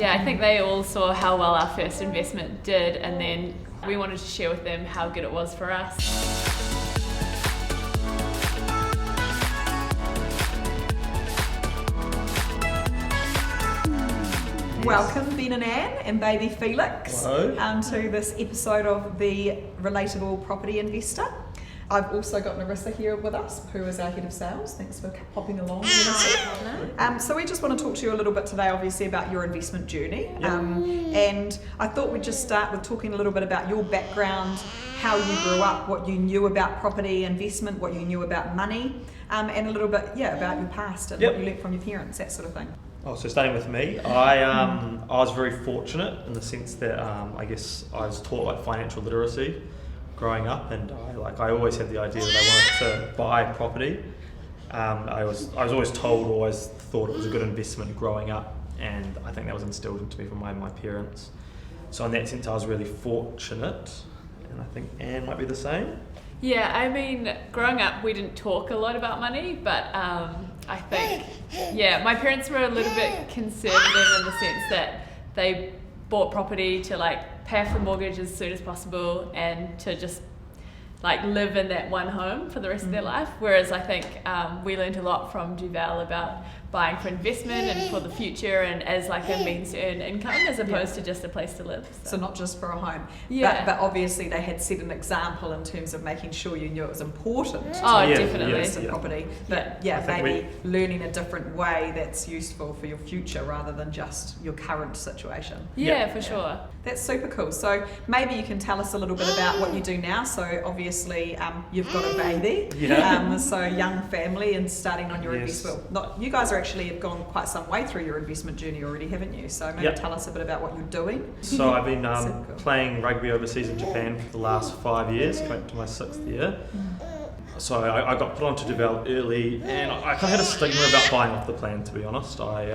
Yeah, I think they all saw how well our first investment did, and then we wanted to share with them how good it was for us. Welcome Ben and Anne and baby Felix to this episode of the Relatable Property Investor. I've also got Narissa here with us, who is our head of sales. Thanks for popping along. So we just want to talk to you a little bit today, obviously, about your investment journey. And I thought we'd just start with talking a little bit about your background, how you grew up, what you knew about property investment, what you knew about money, and a little bit, about your past and what you learnt from your parents, that sort of thing. Oh, so starting with me, I was very fortunate in the sense that I guess I was taught like financial literacy growing up, and I always had the idea that I wanted to buy property. I was always told, always thought it was a good investment growing up, and I think that was instilled into me from my parents. So in that sense, I was really fortunate, and I think Anne might be the same. Yeah, I mean, growing up, we didn't talk a lot about money, but I think, my parents were a little bit conservative in the sense that they bought property to pay off the mortgage as soon as possible and to just live in that one home for the rest of their life. Whereas I think we learned a lot from Duval about buying for investment and for the future and as a means to earn income as opposed to just a place to live. So not just for a home. Yeah. But obviously they had set an example in terms of making sure you knew it was important to definitely. invest in property. But maybe learning a different way that's useful for your future rather than just your current situation. Yeah, for sure. That's super cool. So maybe you can tell us a little bit about what you do now. So obviously you've got a baby, so young family and starting on your investment. You guys actually have gone quite some way through your investment journey already, haven't you? So maybe tell us a bit about what you're doing. So I've been playing rugby overseas in Japan for the last 5 years, coming to my 6th year. So I got put onto Duval early, and I kind of had a stigma about buying off the plan, to be honest. I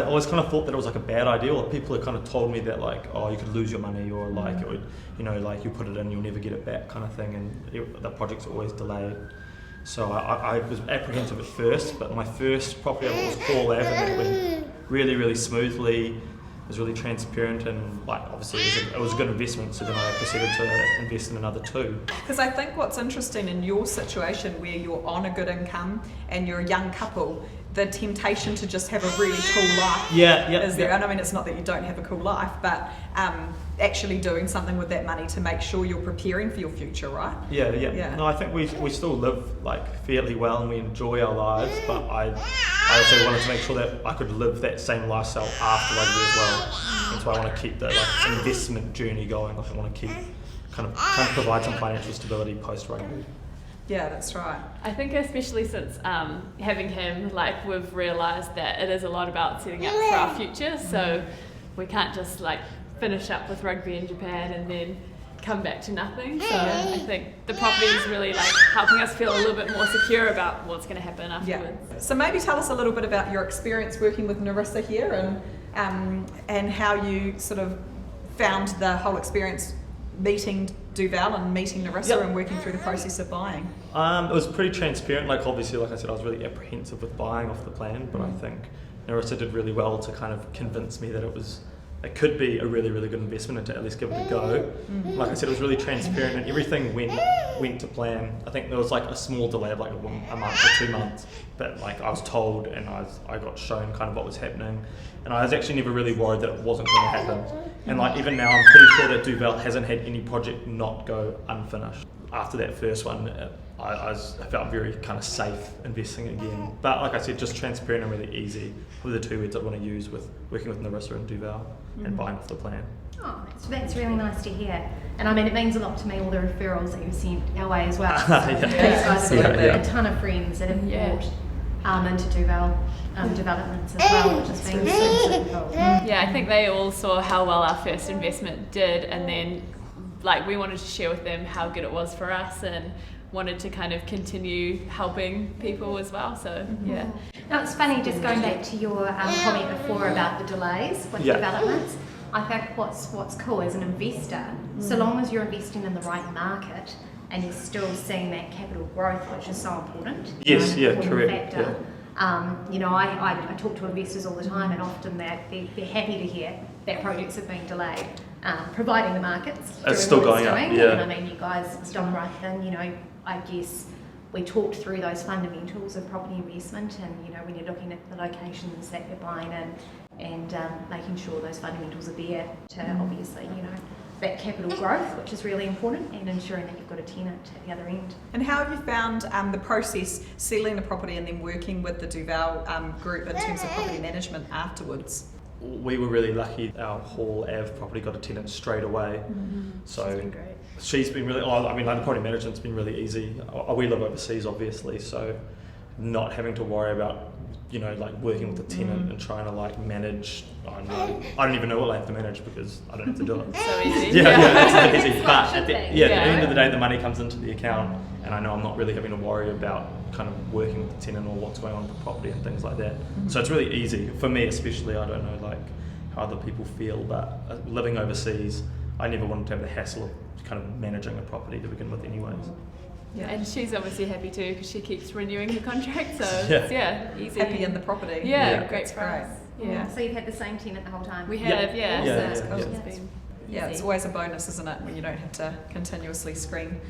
always kind of thought that it was a bad idea, or people had kind of told me that you could lose your money, or it would, you put it in, you'll never get it back kind of thing, and the project's always delayed. So I was apprehensive at first, but my first property I bought was Hall Ave, and it went really, really smoothly. It was really transparent, and obviously it was a good investment, so then I proceeded to invest in another 2. Because I think what's interesting in your situation where you're on a good income and you're a young couple, the temptation to just have a really cool life is there. And I mean, it's not that you don't have a cool life, but actually doing something with that money to make sure you're preparing for your future, right? Yeah. No, I think we still live fairly well and we enjoy our lives, but I also wanted to make sure that I could live that same lifestyle after rugby as well. And so I want to keep the investment journey going. I want to keep kind of trying to provide some financial stability post rugby. Yeah, that's right. I think especially since having him, we've realised that it is a lot about setting up for our future, so we can't just finish up with rugby in Japan and then come back to nothing. So I think the property is really helping us feel a little bit more secure about what's going to happen afterwards. Yeah. So maybe tell us a little bit about your experience working with Narissa here and how you sort of found the whole experience meeting Duval and meeting Narissa and working through the process of buying. It was pretty transparent. Obviously, like I said, I was really apprehensive with buying off the plan, but I think Narissa did really well to kind of convince me that it could be a really, really good investment and to at least give it a go. Like I said, it was really transparent and everything went to plan. I think there was a small delay of a month or 2 months, but I was told and I got shown kind of what was happening, and I was actually never really worried that it wasn't going to happen. And even now, I'm pretty sure that Duval hasn't had any project not go unfinished. After that first one, I felt very kind of safe investing again. But like I said, just transparent and really easy were the 2 words I'd want to use with working with Narissa and Duval and buying off the plan. Oh, that's really nice to hear. And I mean, it means a lot to me, all the referrals that you've sent our way as well. These guys have got a ton of friends that have bought into Duval developments as well, which has been super cool. Yeah, I think they all saw how well our first investment did, and then we wanted to share with them how good it was for us and wanted to kind of continue helping people as well. So Now it's funny, just going back to your comment before about the delays with developments. I think what's cool as an investor, so long as you're investing in the right market and you're still seeing that capital growth, which is so important. Yes, important correct. factor. You know, I talk to investors all the time, and often they're happy to hear that projects have been delayed, providing the markets It's still going up, yeah. And I mean, you guys have done the right thing. You know, I guess we talked through those fundamentals of property investment, and you know, when you're looking at the locations that you're buying in, and making sure those fundamentals are there to obviously, you know, that capital growth, which is really important, and ensuring that you've got a tenant at the other end. And how have you found the process selling the property and then working with the Duval group in terms of property management afterwards? We were really lucky. Our Hall Ave property got a tenant straight away. So She's been great. She's been really, I mean, like the property management's been really easy. We live overseas, obviously, so not having to worry about, you know, like working with the tenant and trying to like manage. I don't even know what I have to manage because I don't have to do it. So easy. Yeah, it's easy. But at the Yeah. end of the day, the money comes into the account, and I know I'm not really having to worry about kind of working with the tenant or what's going on with the property and things like that. So it's really easy for me, especially. I don't know like how other people feel, but living overseas, I never wanted to have the hassle of kind of managing a property to begin with, anyways. Yeah. And she's obviously happy too because she keeps renewing her contract, so Yeah. it's easy. Happy in the property. Yeah, great that's for us. Yeah. So you've had the same tenant the whole time? We have, yeah. Yeah, So yeah, yeah. it's been Yeah, it's easy. always a bonus, isn't it, when you don't have to continuously screen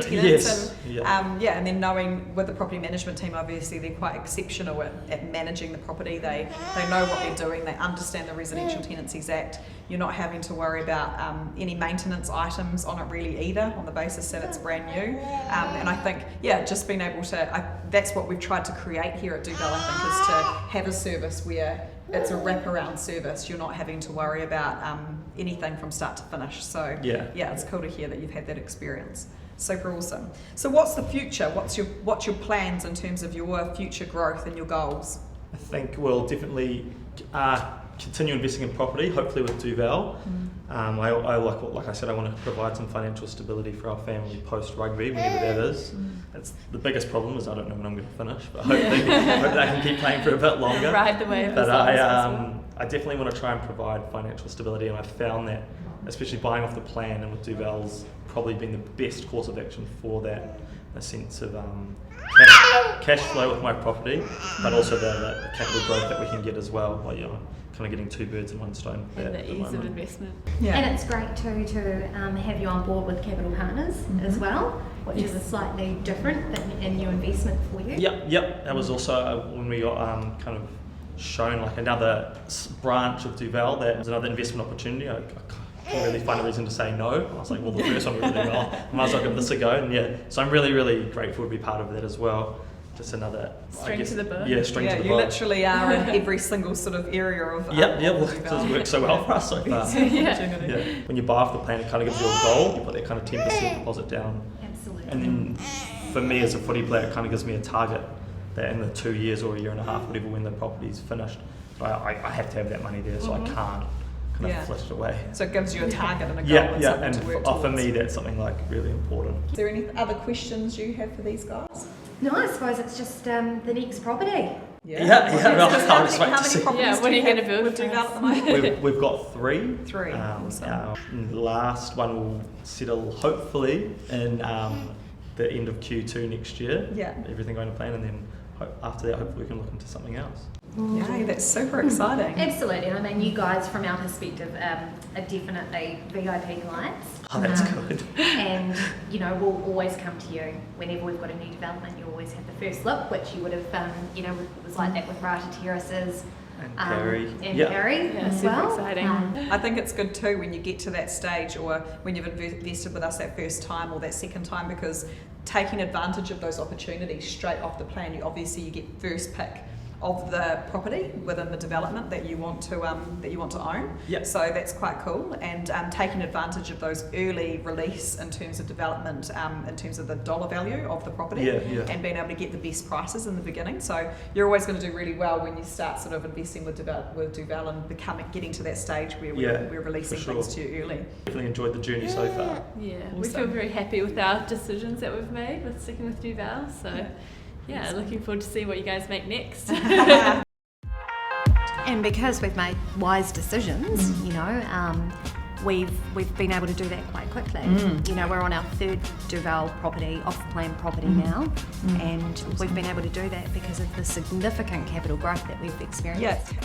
tenants. Yes, And, yeah. and then knowing with the property management team, obviously they're quite exceptional at managing the property. They know what they're doing. They understand the Residential Tenancies Act. You're not having to worry about any maintenance items on it really either, on the basis that it's brand new. And I think, just being able to, that's what we've tried to create here at Duval, I think, is to have a service where it's a wraparound service. You're not having to worry about anything from start to finish. So Yeah. it's cool to hear that you've had that experience. Super awesome. So what's the future? What's your plans in terms of your future growth and your goals? I think we'll definitely continue investing in property, hopefully with Duval. I like I said, I want to provide some financial stability for our family post rugby, whenever that is. It's the biggest problem is I don't know when I'm going to finish, but hopefully hope I can keep playing for a bit longer. Ride the wave. But as long as possible. I definitely want to try and provide financial stability, and I found that, especially buying off the plan and with Duval's probably been the best course of action for that, a sense of cash flow with my property, but also the capital growth that we can get as well. Like, you know, kind of getting two birds in one stone. And at the ease of investment. Yeah. And it's great too to have you on board with Capital Partners as well, which is a slightly different and new investment for you. Yep. That was also when we got kind of shown like another branch of Duval that was another investment opportunity. I couldn't really find a reason to say no. I was like, well, the first one went really well. I might as well give this a go. And so I'm really, really grateful to be part of that as well. Just another String to the bow. Yeah, string to the bow. You literally are in every single sort of area of Well, Duval. it's worked so well for us so far. Opportunity. When you buy off the plan, it kind of gives you a goal. You put that kind of 10% deposit down. Absolutely. And then for me as a footy player, it kind of gives me a target that in the 2 years or a year and a half, whatever, when the property's finished, I have to have that money there, so I can't kind of flush it away. So it gives you a target and a goal and something and to work for towards. me that's something like really important. Is there any other questions you have for these guys? No, I suppose it's just the next property. Well, I'll just wait to see. Properties what are you have going to build with for Duval us? at the moment? We've got three. Awesome. Our last one will settle hopefully in the end of Q2 next year. Yeah. Everything going to plan, and then after that, hopefully we can look into something else. Yeah, that's super exciting. Absolutely. I mean, you guys, from our perspective, are definitely VIP clients. Oh, that's good. And, you know, we'll always come to you whenever we've got a new development. You always have the first look, which you would have, you know, it was like that with Rata Terraces. And Perry. And Perry Yeah, as super well. exciting. I think it's good too when you get to that stage, or when you've invested with us that first time or that second time, because taking advantage of those opportunities straight off the plan, you get first pick of the property within the development that you want to own. Yep. So that's quite cool, and taking advantage of those early release in terms of development, in terms of the dollar value of the property, and being able to get the best prices in the beginning. So you're always going to do really well when you start sort of investing with Duval and getting to that stage where we're releasing things to you early. Definitely enjoyed the journey so far. Yeah, we Awesome. feel very happy with our decisions that we've made with sticking with Duval. So yeah, looking forward to see what you guys make next. And because we've made wise decisions, you know, we've been able to do that quite quickly. You know, we're on our third Duval property, off-plan property now, and we've been able to do that because of the significant capital growth that we've experienced. Yeah.